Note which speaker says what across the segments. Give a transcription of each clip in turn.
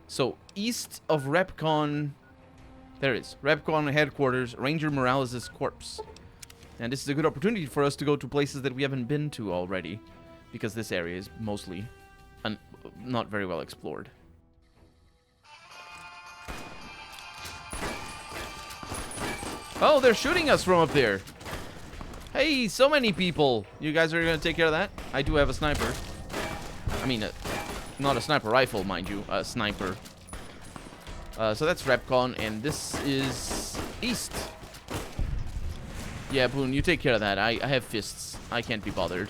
Speaker 1: So, east of Repcon... There it is. Repcon headquarters, Ranger Morales' corpse. And this is a good opportunity for us to go to places that we haven't been to already. Because this area is mostly not very well explored. Oh, they're shooting us from up there. Hey, so many people. You guys are going to take care of that? I do have a sniper. I mean, not a sniper rifle, mind you. A sniper. So that's Repcon, and this is east. Yeah, Boone, you take care of that. I have fists. I can't be bothered.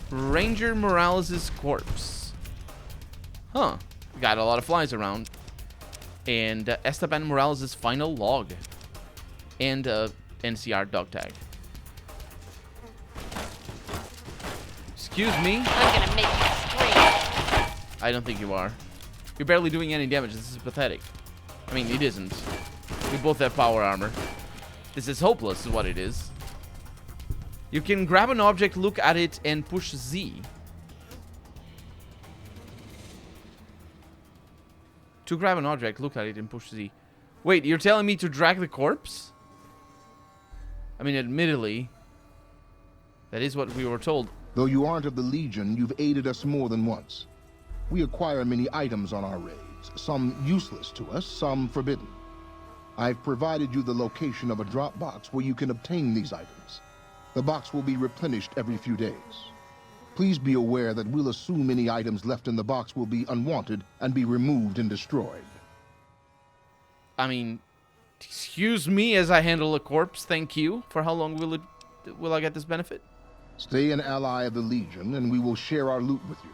Speaker 1: Ranger Morales' corpse. Huh. Got a lot of flies around. And Esteban Morales' final log. And NCR dog tag. Excuse me?
Speaker 2: I'm gonna make you scream.
Speaker 1: I don't think you are. You're barely doing any damage. This is pathetic. I mean, it isn't. We both have power armor. This is hopeless, is what it is. You can grab an object, look at it, and push Z. To grab an object, look at it, and push Z. Wait, you're telling me to drag the corpse? I mean, admittedly, that is what we were told.
Speaker 3: Though you aren't of the Legion, you've aided us more than once. We acquire many items on our raids, some useless to us, some forbidden. I've provided you the location of a drop box where you can obtain these items. The box will be replenished every few days. Please be aware that we'll assume any items left in the box will be unwanted and be removed and destroyed.
Speaker 1: I mean, excuse me as I handle a corpse, thank you. For how long will I get this benefit?
Speaker 3: Stay an ally of the Legion and we will share our loot with you.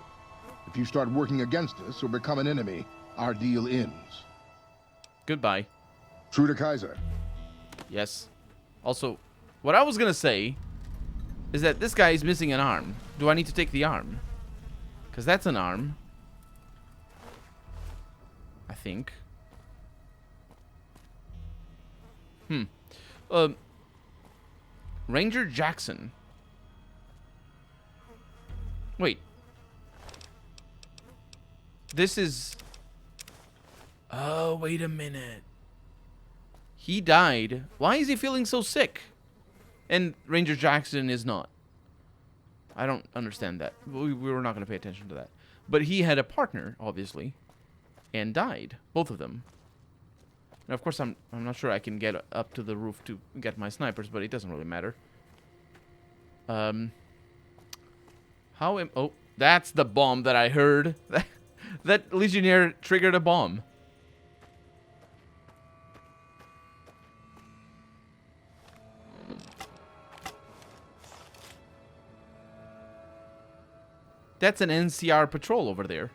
Speaker 3: If you start working against us or become an enemy, our deal ends.
Speaker 1: Goodbye.
Speaker 3: True to Kaiser.
Speaker 1: Yes. Also, what I was gonna say is that this guy is missing an arm. Do I need to take the arm? Because that's an arm. I think. Ranger Jackson. Wait. This is... Oh, wait a minute. He died. Why is he feeling so sick? And Ranger Jackson is not. I don't understand that. We were not going to pay attention to that. But he had a partner, obviously, and died. Both of them. Now, of course, I'm not sure I can get up to the roof to get my snipers, but it doesn't really matter. Oh, that's the bomb that I heard. That Legionnaire triggered a bomb. That's an NCR patrol over there.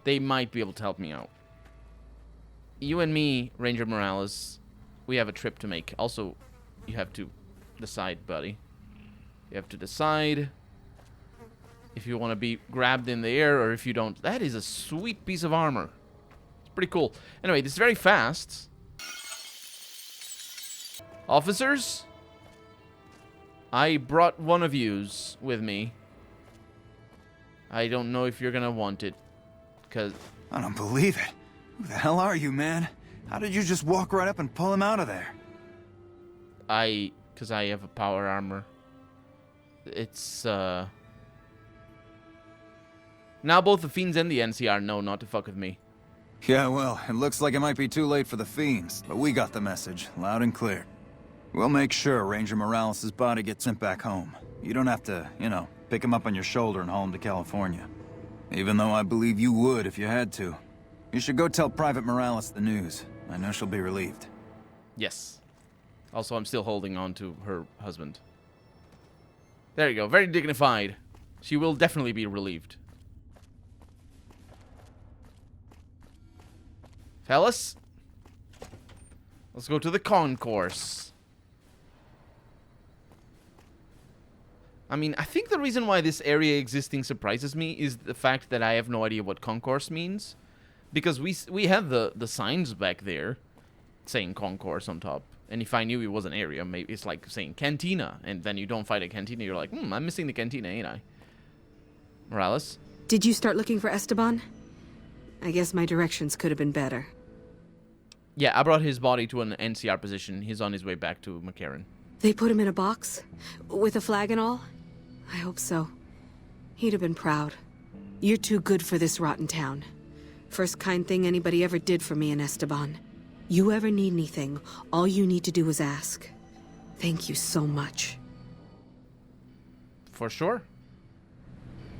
Speaker 1: They might be able to help me out. You and me, Ranger Morales, we have a trip to make. Also, you have to decide, buddy. You have to decide if you want to be grabbed in the air or if you don't. That is a sweet piece of armor. It's pretty cool. Anyway, this is very fast. Officers, I brought one of yous with me. I don't know if you're gonna want it, because...
Speaker 4: I don't believe it. Who the hell are you, man? How did you just walk right up and pull him out of there?
Speaker 1: Because I have a power armor. It's, Now both the Fiends and the NCR know not to fuck with me.
Speaker 4: Yeah, well, it looks like it might be too late for the Fiends, but we got the message, loud and clear. We'll make sure Ranger Morales' body gets sent back home. You don't have to, you know, pick him up on your shoulder and haul him to California. Even though I believe you would if you had to. You should go tell Private Morales the news. I know she'll be relieved.
Speaker 1: Yes. Also, I'm still holding on to her husband. There you go. Very dignified. She will definitely be relieved. Fellas, let's go to the concourse. I mean, I think the reason why this area existing surprises me is the fact that I have no idea what concourse means. Because we have the signs back there saying concourse on top. And if I knew it was an area, maybe it's like saying cantina. And then you don't fight a cantina, you're like, I'm missing the cantina, ain't I? Morales?
Speaker 5: Did you start looking for Esteban? I guess my directions could have been better.
Speaker 1: Yeah, I brought his body to an NCR position. He's on his way back to McCarran.
Speaker 5: They put him in a box? With a flag and all? I hope so. He'd have been proud. You're too good for this rotten town. First kind thing anybody ever did for me and Esteban. You ever need anything, all you need to do is ask. Thank you so much.
Speaker 1: For sure.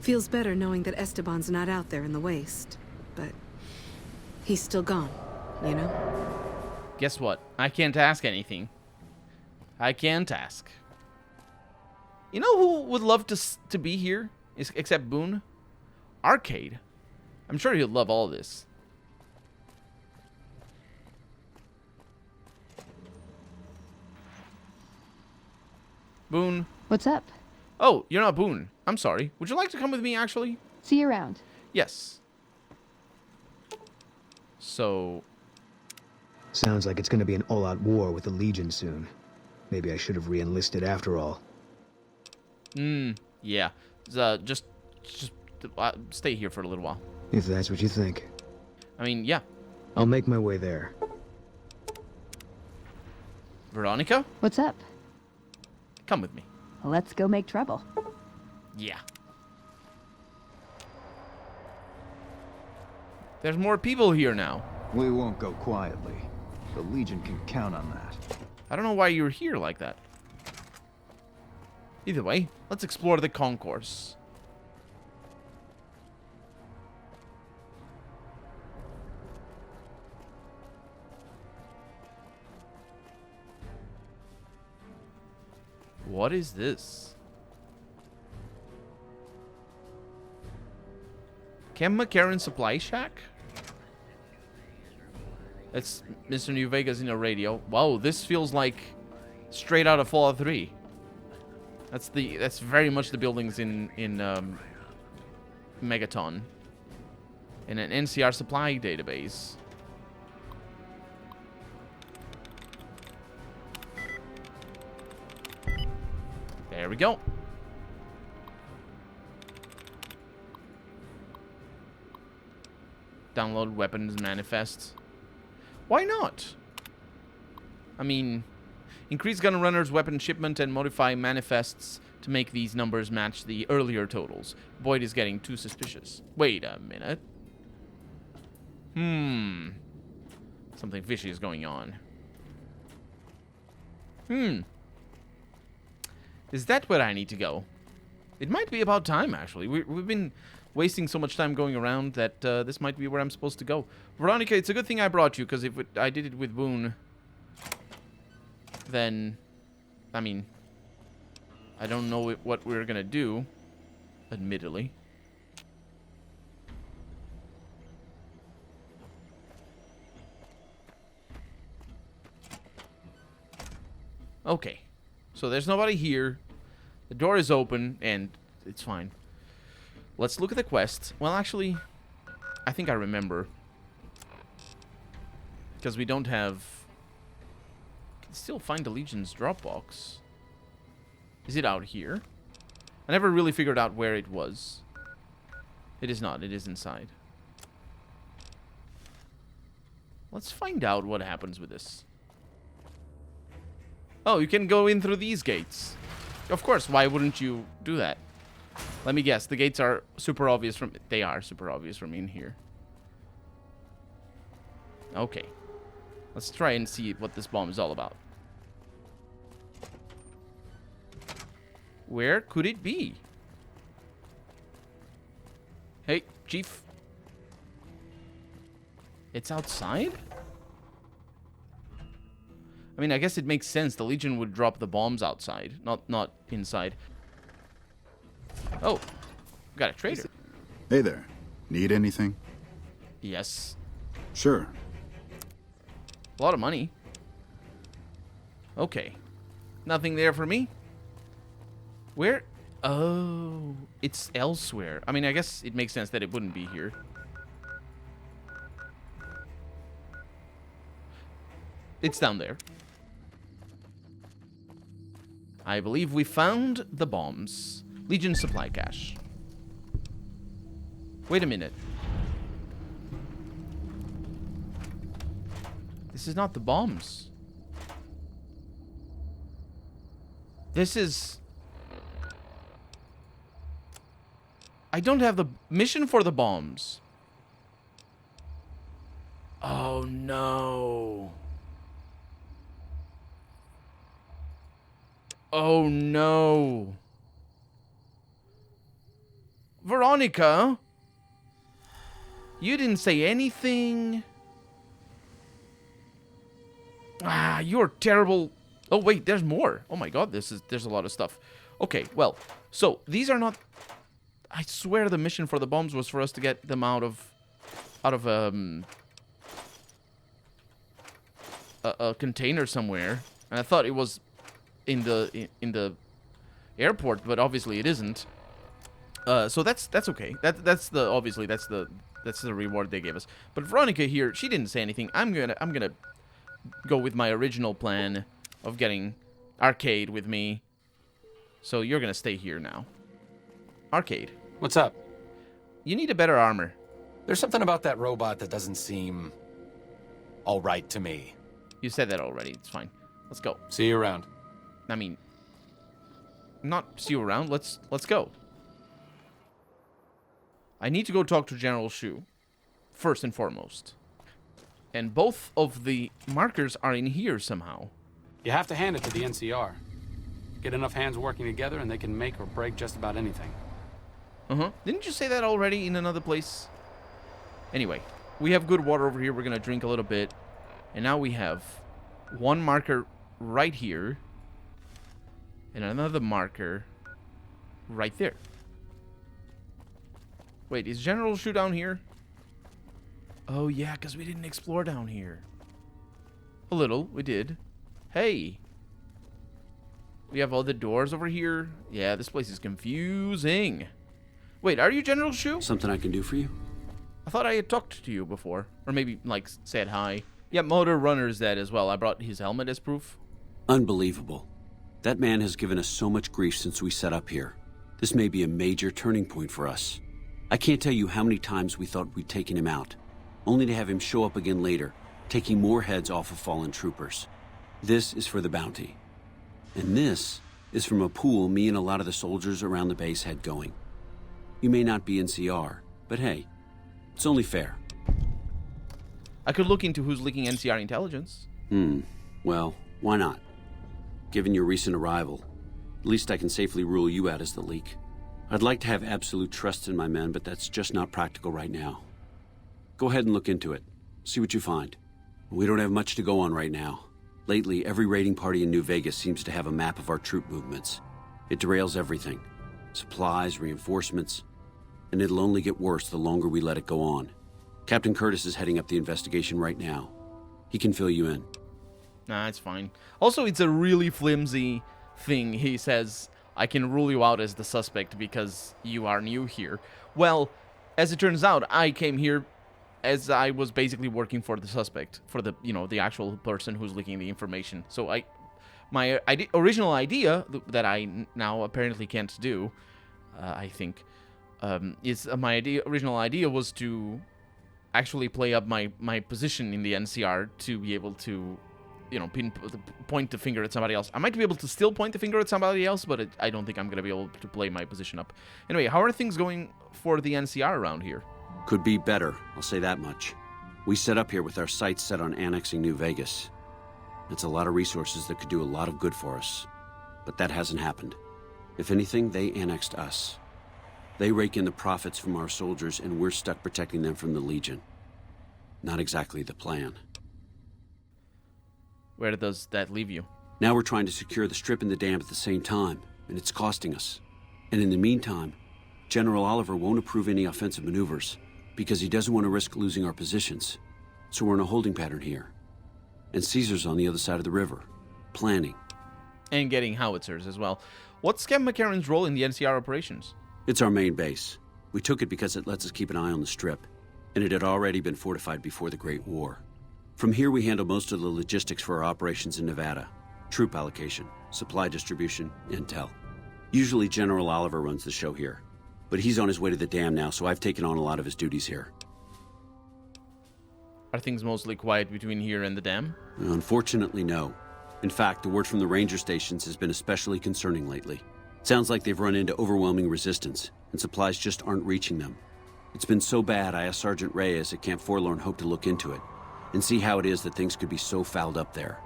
Speaker 5: Feels better knowing that Esteban's not out there in the waste. But he's still gone, you know?
Speaker 1: Guess what? I can't ask anything. I can't ask. You know who would love to be here? Except Boone? Arcade. I'm sure he'll love all this. Boone.
Speaker 6: What's up?
Speaker 1: Oh, you're not Boone. I'm sorry. Would you like to come with me, actually?
Speaker 6: See you around.
Speaker 1: Yes. So...
Speaker 7: Sounds like it's gonna be an all-out war with the Legion soon. Maybe I should have re-enlisted after all.
Speaker 1: Yeah. Just stay here for a little while.
Speaker 7: If that's what you think.
Speaker 1: I mean, yeah.
Speaker 7: I'll make my way there.
Speaker 1: Veronica?
Speaker 6: What's up?
Speaker 1: Come with me.
Speaker 6: Let's go make trouble.
Speaker 1: Yeah. There's more people here now.
Speaker 4: We won't go quietly. The Legion can count on that.
Speaker 1: I don't know why you're here like that. Either way, let's explore the concourse. What is this? Camp McCarran Supply Shack? That's Mr. New Vegas in a radio. Wow, this feels like straight out of Fallout 3. That's very much the buildings in Megaton. In an NCR supply database. There we go. Download weapons manifests. Why not? I mean, increase gun runner's weapon shipment and modify manifests to make these numbers match the earlier totals. Boyd is getting too suspicious. Wait a minute. Something fishy is going on. Is that where I need to go? It might be about time, actually. We've been wasting so much time going around that this might be where I'm supposed to go. Veronica, it's a good thing I brought you, because if I did it with Boone, then, I mean, I don't know what we're going to do, admittedly. Okay. So there's nobody here. The door is open, and it's fine. Let's look at the quest. Well, actually, I think I remember. Because we don't have... Can still find the Legion's Dropbox. Is it out here? I never really figured out where it was. It is not. It is inside. Let's find out what happens with this. Oh, you can go in through these gates. Of course, why wouldn't you do that? Let me guess, the gates are super obvious from... They are super obvious from in here. Okay. Let's try and see what this bomb is all about. Where could it be? Hey, Chief. It's outside? I mean, I guess it makes sense. The Legion would drop the bombs outside, not inside. Oh, got a trader.
Speaker 8: Hey there. Need anything?
Speaker 1: Yes.
Speaker 8: Sure.
Speaker 1: A lot of money. Okay. Nothing there for me? Where? Oh, it's elsewhere. I mean, I guess it makes sense that it wouldn't be here. It's down there. I believe we found the bombs. Legion supply cache. Wait a minute. This is not the bombs. This is... I don't have the mission for the bombs. Oh, no. Oh, no. Veronica? You didn't say anything. Ah, you're terrible. Oh, wait, there's more. Oh, my God, there's a lot of stuff. Okay, well, so these are not... I swear the mission for the bombs was for us to get them out of a container somewhere, and I thought it was in the airport, but obviously it isn't. So that's okay. That's the reward they gave us. But Veronica here, she didn't say anything. I'm gonna go with my original plan of getting Arcade with me. So you're gonna stay here now. Arcade.
Speaker 9: What's up?
Speaker 1: You need a better armor.
Speaker 9: There's something about that robot that doesn't seem all right to me.
Speaker 1: You said that already. It's fine. Let's go.
Speaker 9: See you around.
Speaker 1: I mean, not see you around. Let's go. I need to go talk to General Shu, first and foremost. And both of the markers are in here somehow.
Speaker 10: You have to hand it to the NCR. Get enough hands working together and they can make or break just about anything.
Speaker 1: Uh-huh. Didn't you say that already in another place? Anyway, we have good water over here. We're gonna drink a little bit. And now we have one marker right here. And another marker right there. Wait, is General Shu down here? Oh, yeah, because we didn't explore down here. A little, we did. Hey. We have all the doors over here. Yeah, this place is confusing. Wait, are you General Shu?
Speaker 11: Something I can do for you?
Speaker 1: I thought I had talked to you before. Or maybe, like, said hi. Yeah, Motor Runner's dead as well. I brought his helmet as proof.
Speaker 11: Unbelievable. That man has given us so much grief since we set up here. This may be a major turning point for us. I can't tell you how many times we thought we'd taken him out, only to have him show up again later, taking more heads off of fallen troopers. This is for the bounty. And this is from a pool me and a lot of the soldiers around the base had going. You may not be NCR, but hey, it's only fair.
Speaker 1: I could look into who's leaking NCR intelligence.
Speaker 11: Well, why not? Given your recent arrival, at least I can safely rule you out as the leak. I'd like to have absolute trust in my men, but that's just not practical right now. Go ahead and look into it. See what you find. We don't have much to go on right now. Lately, every raiding party in New Vegas seems to have a map of our troop movements. It derails everything. Supplies, reinforcements. And it'll only get worse the longer we let it go on. Captain Curtis is heading up the investigation right now. He can fill you in.
Speaker 1: Nah, it's fine. Also, it's a really flimsy thing. He says, I can rule you out as the suspect because you are new here. Well, as it turns out, I came here as I was basically working for the suspect, for the, the actual person who's leaking the information. So my original idea that I now apparently can't do, I think, original idea was to actually play up my position in the NCR to be able to, point the finger at somebody else. I might be able to still point the finger at somebody else, but I don't think I'm going to be able to play my position up. Anyway, how are things going for the NCR around here?
Speaker 11: Could be better, I'll say that much. We set up here with our sights set on annexing New Vegas. It's a lot of resources that could do a lot of good for us. But that hasn't happened. If anything, they annexed us. They rake in the profits from our soldiers, and we're stuck protecting them from the Legion. Not exactly the plan.
Speaker 1: Where does that leave you?
Speaker 11: Now we're trying to secure the Strip and the dam at the same time, and it's costing us. And in the meantime, General Oliver won't approve any offensive maneuvers, because he doesn't want to risk losing our positions. So we're in a holding pattern here. And Caesar's on the other side of the river, planning.
Speaker 1: And getting howitzers as well. What's Camp McCarran's role in the NCR operations?
Speaker 11: It's our main base. We took it because it lets us keep an eye on the Strip, and it had already been fortified before the Great War. From here, we handle most of the logistics for our operations in Nevada. Troop allocation, supply distribution, intel. Usually General Oliver runs the show here. but he's on his way to the dam now, so I've taken on a lot of his duties here.
Speaker 1: Are things mostly quiet between here and the dam?
Speaker 11: Unfortunately, no. In fact, the word from the ranger stations has been especially concerning lately. Sounds like they've run into overwhelming resistance, and supplies just aren't reaching them. It's been so bad, I asked Sergeant Reyes at Camp Forlorn Hope to look into it, and see how it is that things could be so fouled up there.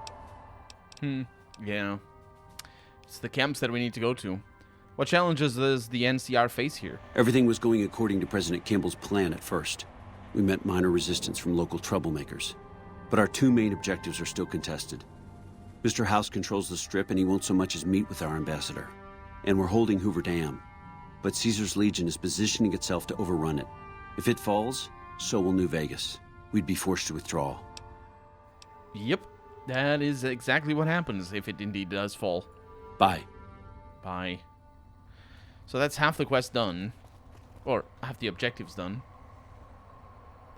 Speaker 1: Yeah. It's the camps that we need to go to. What challenges does the NCR face here?
Speaker 11: Everything was going according to President Kimball's plan at first. We met minor resistance from local troublemakers. But our two main objectives are still contested. Mr. House controls the Strip, and he won't so much as meet with our ambassador. And we're holding Hoover Dam. But Caesar's Legion is positioning itself to overrun it. If it falls, so will New Vegas. We'd be forced to withdraw.
Speaker 1: Yep. That is exactly what happens if it indeed does fall.
Speaker 11: Bye.
Speaker 1: Bye. So that's half the quest done. Or half the objectives done.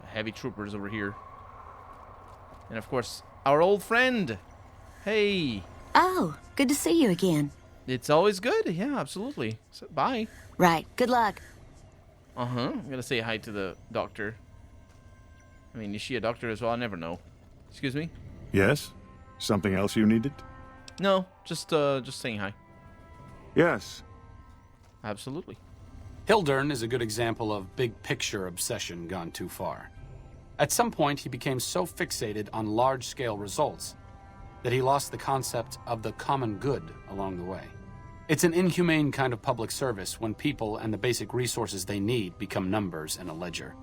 Speaker 1: The heavy troopers over here. And of course, our old friend. Hey.
Speaker 12: Oh, good to see you again.
Speaker 1: It's always good. Yeah, absolutely. So, bye.
Speaker 12: Right. Good luck.
Speaker 1: Uh-huh. I'm gonna say hi to the doctor. I mean, is she a doctor as well? I never know. Excuse me?
Speaker 13: Yes? Something else you needed?
Speaker 1: No, just saying hi.
Speaker 13: Yes.
Speaker 1: Absolutely.
Speaker 10: Hildern is a good example of big-picture obsession gone too far. At some point, he became so fixated on large-scale results that he lost the concept of the common good along the way. It's an inhumane kind of public service when people and the basic resources they need become numbers in a ledger.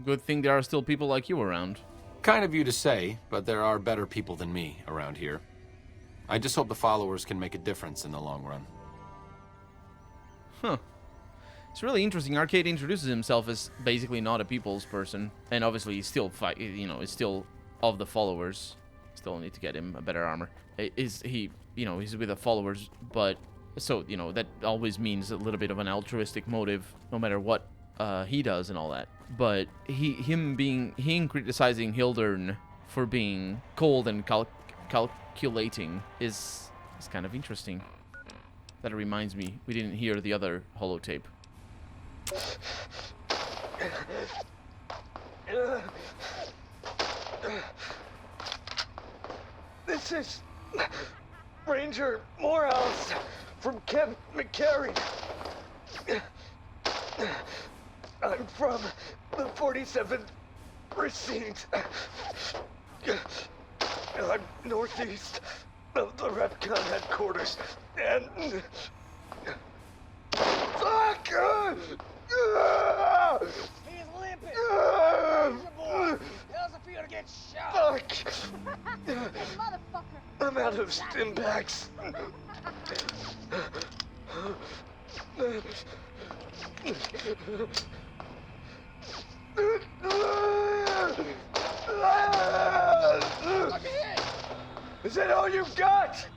Speaker 1: Good thing there are still people like you around.
Speaker 9: Kind of you to say, but there are better people than me around here. I just hope the followers can make a difference in the long run.
Speaker 1: Huh. It's really interesting. Arcade introduces himself as basically not a people's person, and obviously he's still is still of the followers. Still need to get him a better armor. He's with the followers, but so that always means a little bit of an altruistic motive, no matter what he does and all that. But him criticizing Hildern for being cold and calculating is kind of interesting. That reminds me, we didn't hear the other holotape.
Speaker 14: This is Ranger Morales from Camp McCarry. I'm from the 47th Precinct. I'm northeast of the Repcon headquarters, and... Fuck!
Speaker 15: He's limping! Tells it for you to get shot!
Speaker 14: Fuck!
Speaker 15: Motherfucker!
Speaker 14: I'm out of stim packs. Is that all you got?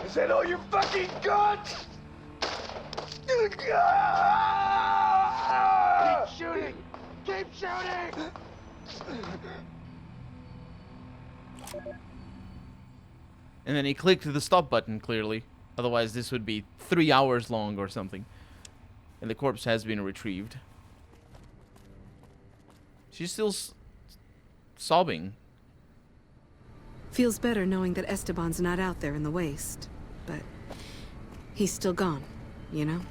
Speaker 14: Is that all you fucking got? Keep shooting! Keep shooting!
Speaker 1: And then he clicked the stop button, clearly. Otherwise, this would be 3 hours long or something. And the corpse has been retrieved. She's still sobbing.
Speaker 5: Feels better knowing that Esteban's not out there in the waste. But he's still gone, you know?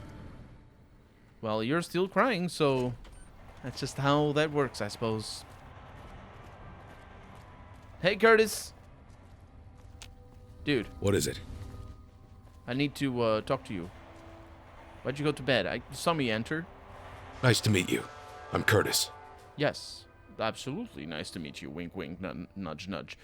Speaker 1: Well, you're still crying, so that's just how that works, I suppose. Hey, Curtis. Dude.
Speaker 16: What is it?
Speaker 1: I need to talk to you. Why'd you go to bed? You saw me enter.
Speaker 16: Nice to meet you. I'm Curtis.
Speaker 1: Yes, absolutely nice to meet you. Wink, wink, nudge, nudge.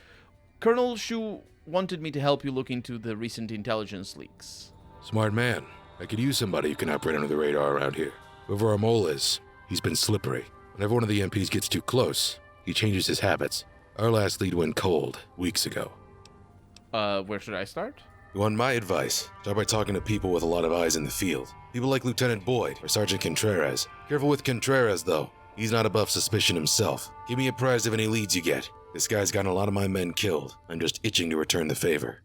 Speaker 1: Colonel Shu wanted me to help you look into the recent intelligence leaks.
Speaker 16: Smart man. I could use somebody who can operate under the radar around here. Whoever our mole is, he's been slippery. Whenever one of the MPs gets too close, he changes his habits. Our last lead went cold weeks ago.
Speaker 1: Where should I start?
Speaker 16: You want my advice? Start by talking to people with a lot of eyes in the field. People like Lieutenant Boyd or Sergeant Contreras. Careful with Contreras, though. He's not above suspicion himself. Give me apprised of any leads you get. This guy's gotten a lot of my men killed. I'm just itching to return the favor.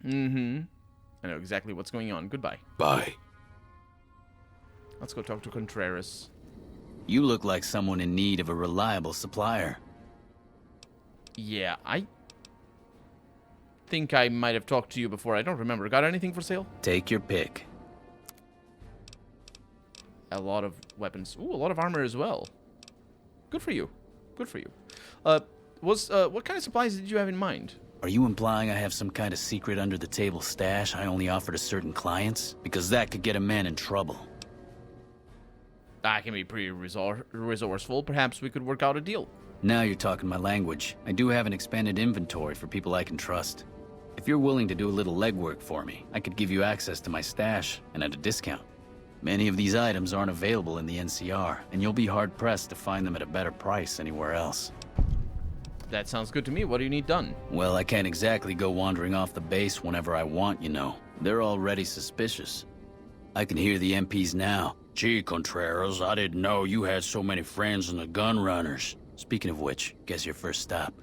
Speaker 1: Mm-hmm. I know exactly what's going on. Goodbye.
Speaker 16: Bye.
Speaker 1: Let's go talk to Contreras.
Speaker 17: You look like someone in need of a reliable supplier.
Speaker 1: Yeah, I think I might have talked to you before. I don't remember. Got anything for sale?
Speaker 17: Take your pick.
Speaker 1: A lot of weapons. Ooh, a lot of armor as well. Good for you. Good for you. What kind of supplies did you have in mind?
Speaker 17: Are you implying I have some kind of secret under-the-table stash I only offer to certain clients? Because that could get a man in trouble.
Speaker 1: I can be pretty resourceful. Perhaps we could work out a deal.
Speaker 17: Now you're talking my language. I do have an expanded inventory for people I can trust. If you're willing to do a little legwork for me, I could give you access to my stash, and at a discount. Many of these items aren't available in the NCR, and you'll be hard-pressed to find them at a better price anywhere else.
Speaker 1: That sounds good to me. What do you need done?
Speaker 17: Well, I can't exactly go wandering off the base whenever I want, you know. They're already suspicious. I can hear the MPs now. Gee, Contreras, I didn't know you had so many friends in the gun runners. Speaking of which, guess your first stop.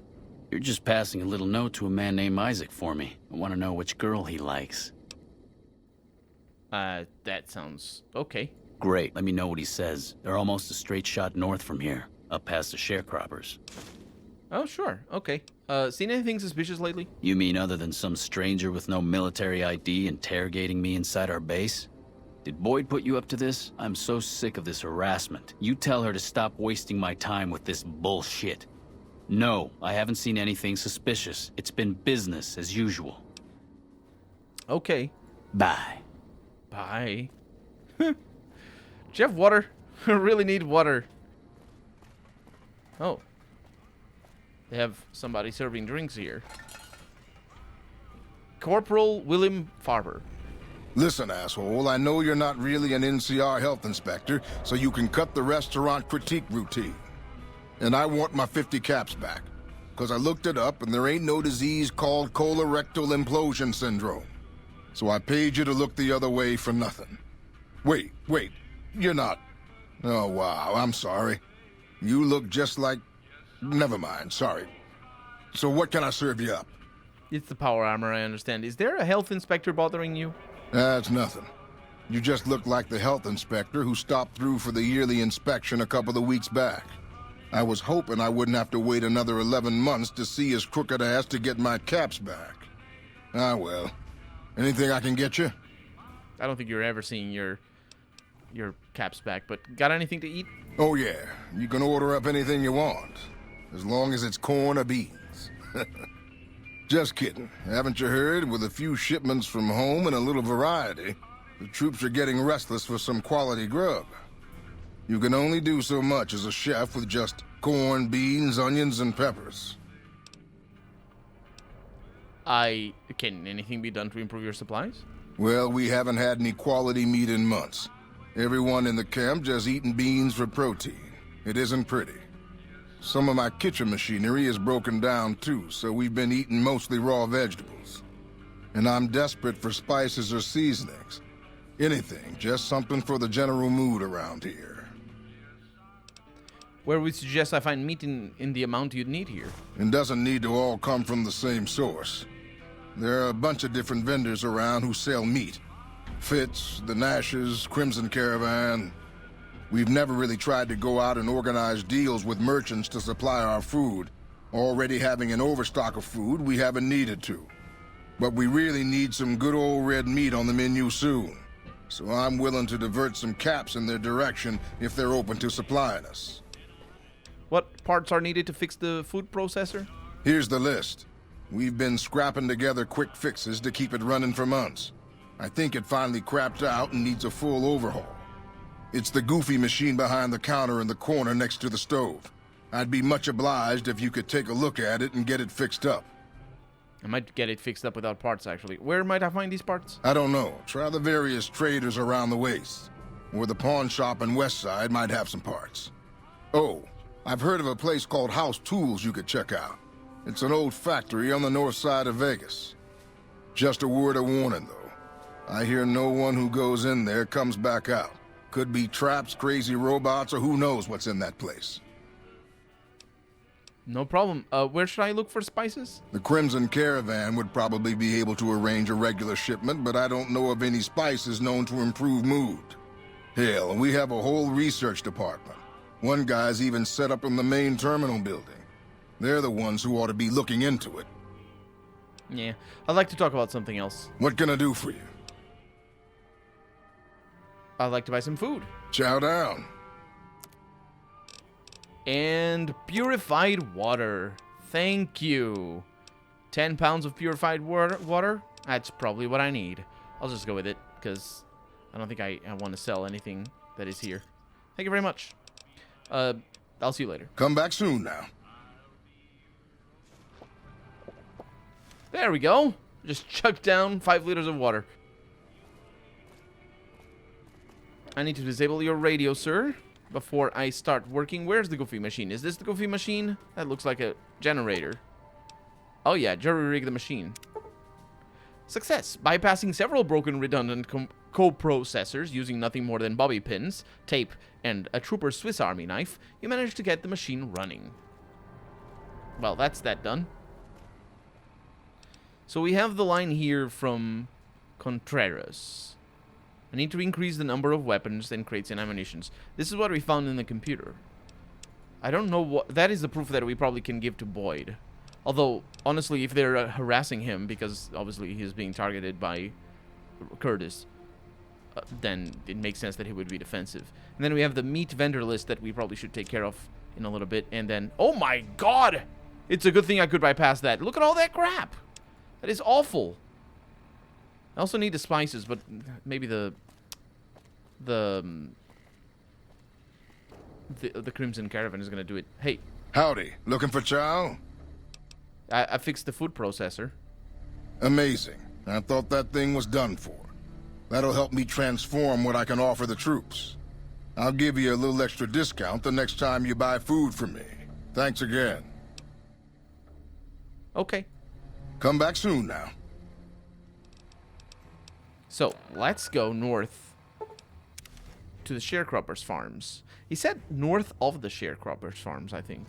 Speaker 17: You're just passing a little note to a man named Isaac for me. I want to know which girl he likes.
Speaker 1: That sounds okay.
Speaker 17: Great, let me know what he says. They're almost a straight shot north from here, up past the sharecroppers.
Speaker 1: Oh, sure, okay. Seen anything suspicious lately?
Speaker 17: You mean other than some stranger with no military ID interrogating me inside our base? Did Boyd put you up to this? I'm so sick of this harassment. You tell her to stop wasting my time with this bullshit. No, I haven't seen anything suspicious. It's been business as usual.
Speaker 1: Okay.
Speaker 17: Bye.
Speaker 1: Bye. Do you have water? I really need water. Oh. They have somebody serving drinks here. Corporal William Farber.
Speaker 3: Listen, asshole, I know you're not really an NCR health inspector, so you can cut the restaurant critique routine. And I want my 50 caps back, because I looked it up and there ain't no disease called colorectal implosion syndrome. So I paid you to look the other way for nothing. Wait, you're not... Oh, wow, I'm sorry. You look just like... Never mind, sorry. So what can I serve you up?
Speaker 1: It's the power armor, I understand. Is there a health inspector bothering you?
Speaker 3: That's nothing. You just look like the health inspector who stopped through for the yearly inspection a couple of weeks back. I was hoping I wouldn't have to wait another 11 months to see his crooked ass to get my caps back. Ah, well. Anything I can get you?
Speaker 1: I don't think you're ever seeing your caps back, but got anything to eat?
Speaker 3: Oh, yeah. You can order up anything you want, as long as it's corn or beans. Just kidding. Haven't you heard? With a few shipments from home and a little variety, the troops are getting restless for some quality grub. You can only do so much as a chef with just corn, beans, onions, and peppers.
Speaker 1: Can anything be done to improve your supplies?
Speaker 3: Well, we haven't had any quality meat in months. Everyone in the camp just eating beans for protein. It isn't pretty. Some of my kitchen machinery is broken down too, so we've been eating mostly raw vegetables. And I'm desperate for spices or seasonings. Anything, just something for the general mood around here.
Speaker 1: Where we suggest I find meat in the amount you'd need here.
Speaker 3: It doesn't need to all come from the same source. There are a bunch of different vendors around who sell meat. Fitz, the Nashes, Crimson Caravan. We've never really tried to go out and organize deals with merchants to supply our food. Already having an overstock of food, we haven't needed to. But we really need some good old red meat on the menu soon. So I'm willing to divert some caps in their direction if they're open to supplying us.
Speaker 1: What parts are needed to fix the food processor?
Speaker 3: Here's the list. We've been scrapping together quick fixes to keep it running for months. I think it finally crapped out and needs a full overhaul. It's the goofy machine behind the counter in the corner next to the stove. I'd be much obliged if you could take a look at it and get it fixed up.
Speaker 1: I might get it fixed up without parts, actually. Where might I find these parts?
Speaker 3: I don't know. Try the various traders around the waste. Or the pawn shop in Westside might have some parts. Oh, I've heard of a place called House Tools you could check out. It's an old factory on the north side of Vegas. Just a word of warning, though. I hear no one who goes in there comes back out. Could be traps, crazy robots, or who knows what's in that place.
Speaker 1: No problem. Where should I look for spices?
Speaker 3: The Crimson Caravan would probably be able to arrange a regular shipment, but I don't know of any spices known to improve mood. Hell, and we have a whole research department. One guy's even set up in the main terminal building. They're the ones who ought to be looking into it.
Speaker 1: Yeah, I'd like to talk about something else.
Speaker 3: What can I do for you?
Speaker 1: I'd like to buy some food.
Speaker 3: Chow down.
Speaker 1: And purified water. Thank you. 10 pounds of purified water? That's probably what I need. I'll just go with it, because I don't think I want to sell anything that is here. Thank you very much. I'll see you later.
Speaker 3: Come back soon now.
Speaker 1: There we go. Just chuck down 5 liters of water. I need to disable your radio, sir, before I start working. Where's the goofy machine? Is this the goofy machine? That looks like a generator. Oh yeah, jury-rig the machine. Success. Bypassing several broken redundant coprocessors using nothing more than bobby pins, tape, and a trooper's Swiss Army knife, you managed to get the machine running. Well, that's that done. So we have the line here from Contreras. I need to increase the number of weapons and crates and ammunitions. This is what we found in the computer. I don't know what... That is the proof that we probably can give to Boyd. Although, honestly, if they're harassing him, because obviously he's being targeted by Curtis, then it makes sense that he would be defensive. And then we have the meat vendor list that we probably should take care of in a little bit. And then... Oh my god! It's a good thing I could bypass that. Look at all that crap! That is awful. I also need the spices, but maybe the Crimson Caravan is gonna do it. Hey.
Speaker 3: Howdy. Looking for chow?
Speaker 1: I fixed the food processor.
Speaker 3: Amazing. I thought that thing was done for. That'll help me transform what I can offer the troops. I'll give you a little extra discount the next time you buy food from me. Thanks again.
Speaker 1: Okay.
Speaker 3: Come back soon now.
Speaker 1: So, let's go north to the sharecroppers' farms. He said north of the sharecroppers' farms, I think.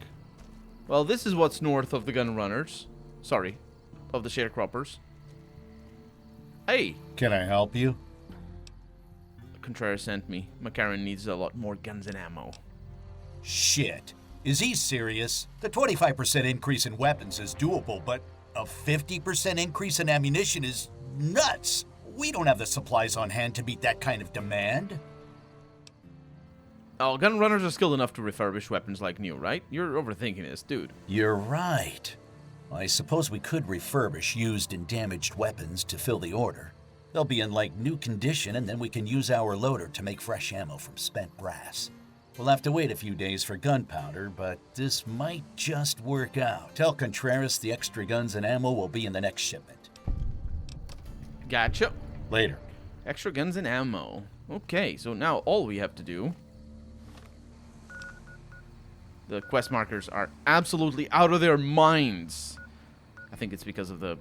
Speaker 1: Well, this is what's north of the gun runners. Sorry, of the sharecroppers. Hey!
Speaker 18: Can I help you?
Speaker 1: Contreras sent me. McCarran needs a lot more guns and ammo.
Speaker 18: Shit. Is he serious? The 25% increase in weapons is doable, but a 50% increase in ammunition is nuts. We don't have the supplies on hand to meet that kind of demand.
Speaker 1: Oh, gun runners are skilled enough to refurbish weapons like new, right? You're overthinking this, dude.
Speaker 18: You're right. I suppose we could refurbish used and damaged weapons to fill the order. They'll be in like new condition, and then we can use our loader to make fresh ammo from spent brass. We'll have to wait a few days for gunpowder, but this might just work out. Tell Contreras the extra guns and ammo will be in the next shipment.
Speaker 1: Gotcha.
Speaker 18: Later.
Speaker 1: Extra guns and ammo. Okay, so now all we have to do... The quest markers are absolutely out of their minds. I think it's because of the...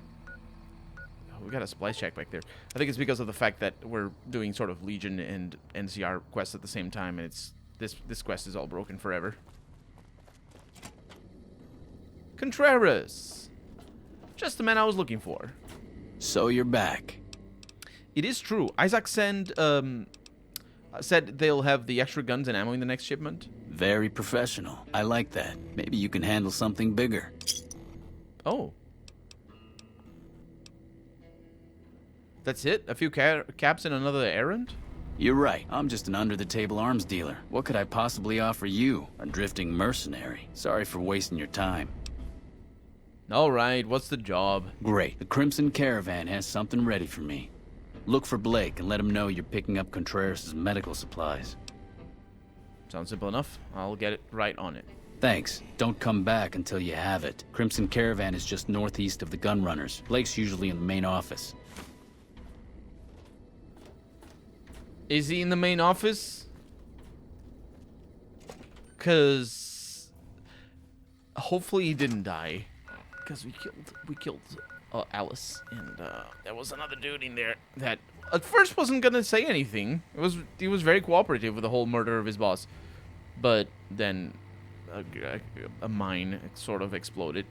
Speaker 1: Oh, we got a splice check back there. I think it's because of the fact that we're doing sort of Legion and NCR quests at the same time, and it's this quest is all broken forever. Contreras! Just the man I was looking for.
Speaker 17: So you're back.
Speaker 1: It is true. Isaac said they'll have the extra guns and ammo in the next shipment.
Speaker 17: Very professional. I like that. Maybe you can handle something bigger.
Speaker 1: Oh. That's it? A few caps and another errand?
Speaker 17: You're right. I'm just an under-the-table arms dealer. What could I possibly offer you? A drifting mercenary. Sorry for wasting your time.
Speaker 1: All right, what's the job?
Speaker 17: Great. The Crimson Caravan has something ready for me. Look for Blake and let him know you're picking up Contreras' medical supplies.
Speaker 1: Sounds simple enough. I'll get it right on it.
Speaker 17: Thanks. Don't come back until you have it. Crimson Caravan is just northeast of the gun runners. Blake's usually in the main office.
Speaker 1: Is he in the main office? 'Cause hopefully he didn't die. Because we killed Alice, and there was another dude in there that at first wasn't gonna say anything. He was very cooperative with the whole murder of his boss, but then a mine sort of exploded.